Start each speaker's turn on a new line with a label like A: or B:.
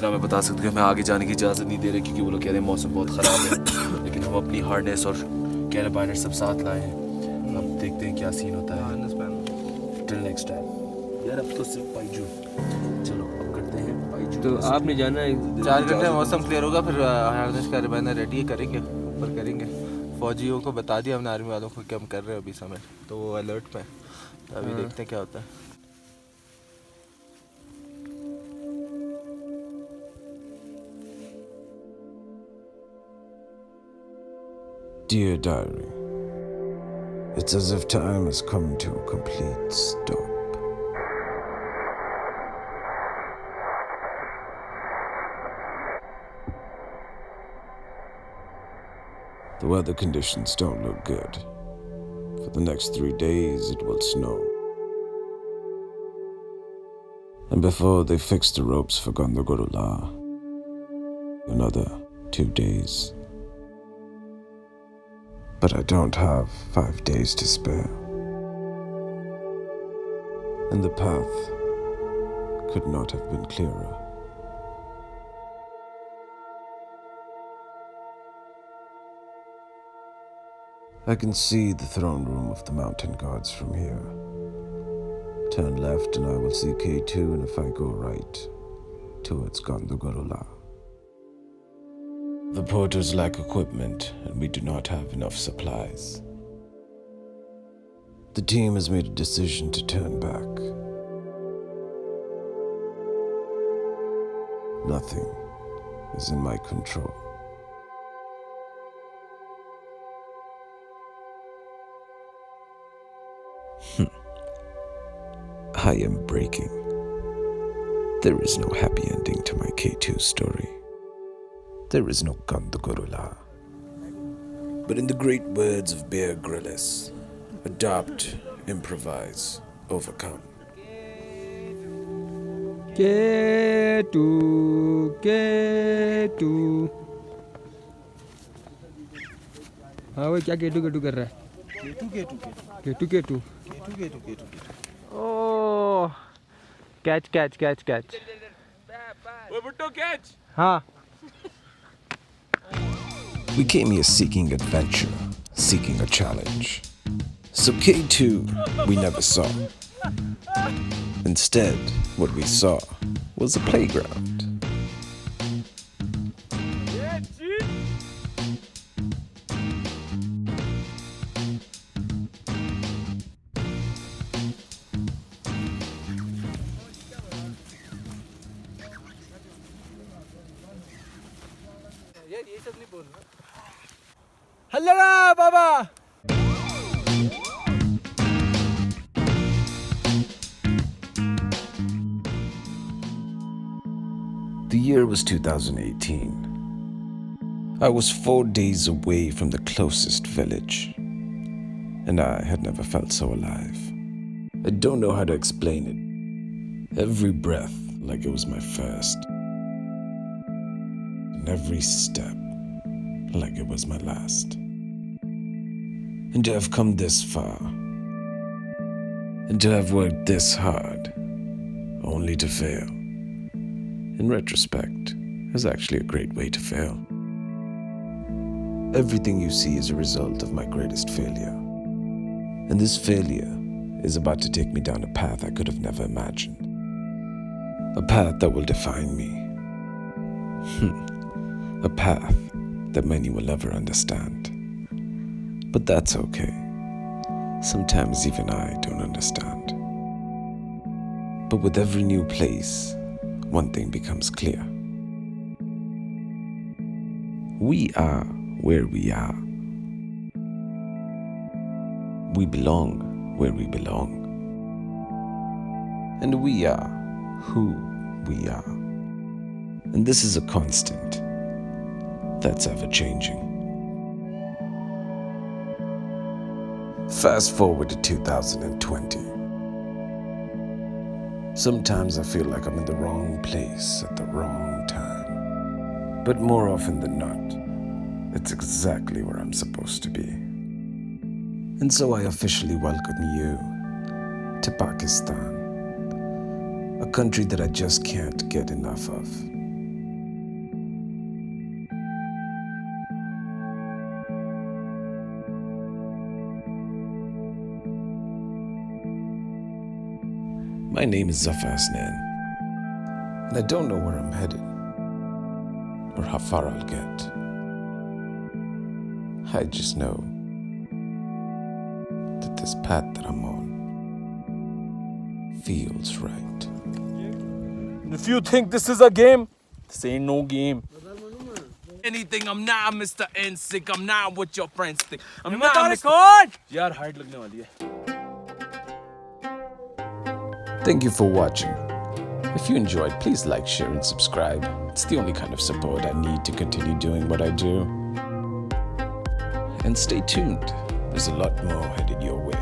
A: इतना मैं बता सकता हूँ कि हमें आगे जाने की इजाज़त नहीं दे रहे क्योंकि वो लोग कह रहे हैं मौसम बहुत ख़राब है। लेकिन हम अपनी हार्डनेस और कैराबाइनर सब साथ लाए हैं। अब देखते हैं क्या सीन होता है। Till next time. यार अब तो सिर्फ पाइजू। चलो अब करते हैं पाइजू।
B: तो आपने जाना है
C: 4 घंटे में मौसम क्लियर होगा, फिर हार्डनेस कैराबाइनर रेडी करेंगे, ऊपर करेंगे। फौजियों को बता दिया हमने, आर्मी वालों को कि हम कर रहे हैं अभी समय, तो वो अलर्ट में। तो अभी देखते हैं क्या होता है।
D: Dear Diary, it's as if time has come to a complete stop. The weather conditions don't look good. For the next 3 days, it will snow. And before they fix the ropes for Gandagorula, another 2 days. But I don't have 5 days to spare. And the path could not have been clearer. I can see the throne room of the mountain gods from here. Turn left and I will see K2, and if I go right, towards Gandagorula. The porters lack equipment and we do not have enough supplies. The team has made a decision to turn back. Nothing is in my control. I am breaking. There is no happy ending to my K2 story. There is no Gandagorula. But in the great words of Bear Grylls, adopt, improvise, overcome.
B: K2 हाँ वो क्या केटू केटू कर रहा है? केटू ओह catch हाँ
D: We came here seeking adventure, seeking a challenge. So K2, we never saw. Instead, what we saw was a playground.
B: हल्ला बाबा
D: The year was 2018. I was 4 days away from the closest village, and I had never felt so alive. I don't know how to explain it. Every breath like it was my first, and every step like it was my last. And to have come this far, and to have worked this hard, only to fail, in retrospect, is actually a great way to fail. Everything you see is a result of my greatest failure. And this failure is about to take me down a path I could have never imagined. A path that will define me. A path that many will never understand. But that's okay. Sometimes even I don't understand. But with every new place, one thing becomes clear. We are where we are. We belong where we belong. And we are who we are. And this is a constant that's ever changing. Fast forward to 2020. Sometimes I feel like I'm in the wrong place at the wrong time. But more often than not, it's exactly where I'm supposed to be. And so I officially welcome you to Pakistan, a country that I just can't get enough of. My name is Zafar Asnan, and I don't know where I'm headed or how far I'll get. I just know that this path that I'm on feels right.
A: If you think this is a game, this ain't no game. Anything, I'm not Mr. N-Sick, I'm not what your friends think. I'm not Mr. यार height लगने वाली है.
D: Thank you for watching. If you enjoyed, please like, share, and subscribe. It's the only kind of support I need to continue doing what I do. And stay tuned, there's a lot more headed your way.